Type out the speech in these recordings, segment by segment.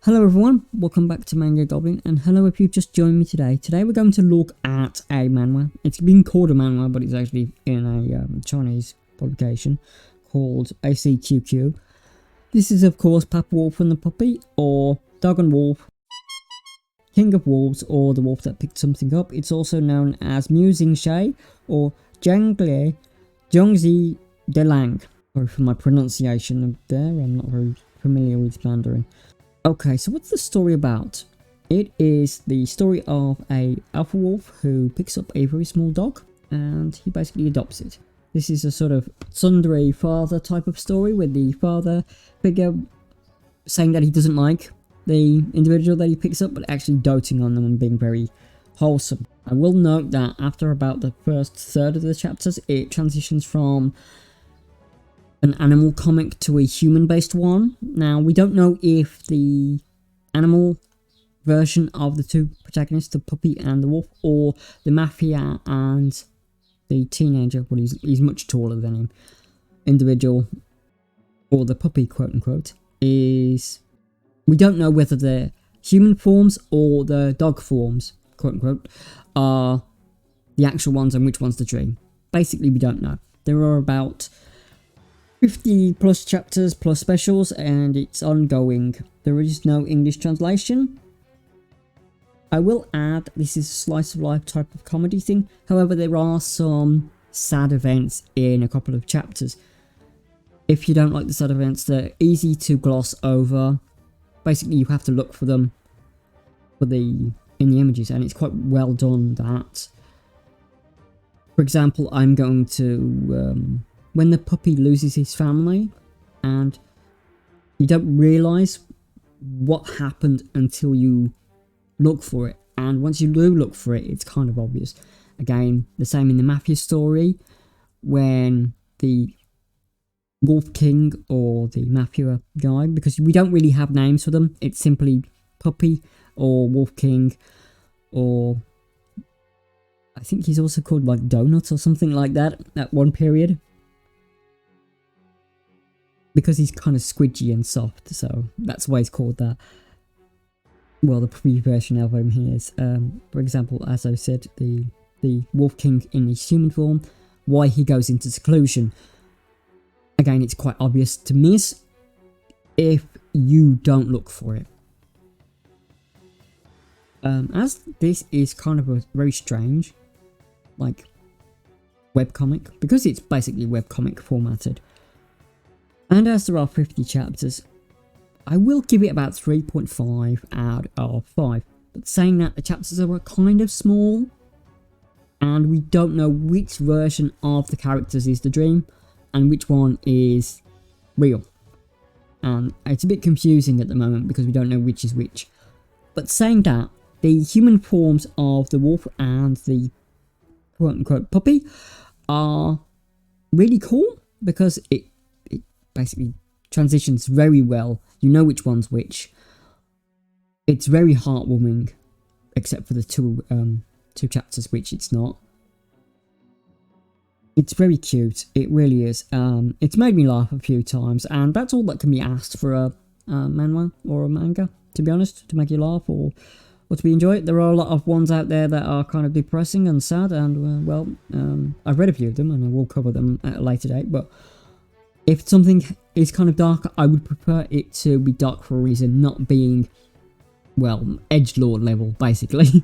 Hello everyone, welcome back to Manga Goblin, and hello if you've just joined me today. Today we're going to look at a manhwa. It's been called a manhwa, but it's actually in a Chinese publication called AC.QQ. This is of course Papa Wolf and the Puppy, or Dog and Wolf, King of Wolves, or the wolf that picked something up. It's also known as Musing Shay, or Zhangli Zhongzi de Lang. Sorry for my pronunciation there, I'm not very familiar with Mandarin. Okay, so what's the story about? It is the story of a alpha wolf who picks up a very small dog and he basically adopts it. This is a sort of tsundere father type of story, with the father figure saying that he doesn't like the individual that he picks up, but actually doting on them and being very wholesome. I will note that after about the first third of the chapters, it transitions from an animal comic to a human-based one. Now, we don't know if the animal version of the two protagonists, the puppy and the wolf, or the mafia and the teenager, well, he's much taller than him, individual, or the puppy, quote-unquote, is... We don't know whether the human forms or the dog forms, quote-unquote, are the actual ones and which one's the dream. Basically, we don't know. There are about 50 plus chapters plus specials, and it's ongoing. There is no English translation. I will add, this is a slice of life type of comedy thing. However, there are some sad events in a couple of chapters. If you don't like the sad events, they're easy to gloss over. Basically, you have to look for them in the images, and it's quite well done that. For example, I'm going to... when the puppy loses his family, and you don't realise what happened until you look for it, and once you do look for it, it's kind of obvious. Again, the same in the mafia story, when the Wolf King or the mafia guy, because we don't really have names for them, it's simply Puppy or Wolf King, or I think he's also called like Donut or something like that at one period, because he's kind of squidgy and soft, so that's why he's called that. Well, the pre version of him here is, for example, as I said, the Wolf King in his human form, why he goes into seclusion. Again, it's quite obvious to miss if you don't look for it. As this is kind of a very strange, like, webcomic, because it's basically webcomic formatted, and as there are 50 chapters, I will give it about 3.5 out of 5. But saying that, the chapters are kind of small, and we don't know which version of the characters is the dream, and which one is real. And it's a bit confusing at the moment, because we don't know which is which. But saying that, the human forms of the wolf and the quote-unquote puppy are really cool, because it basically transitions very well. You know which one's which. It's very heartwarming, except for the two chapters which it's not. It's very cute, it really is. It's made me laugh a few times, and that's all that can be asked for a manhwa or a manga, to be honest, to make you laugh or to be enjoyed. There are a lot of ones out there that are kind of depressing and sad, and well, I've read a few of them, and I will cover them at a later date, but if something is kind of dark, I would prefer it to be dark for a reason, not being, well, edgelord level, basically.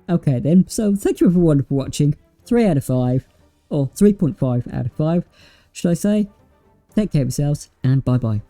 Okay then, so thank you everyone for watching. 3 out of 5, or 3.5 out of 5, should I say. Take care of yourselves, and bye bye.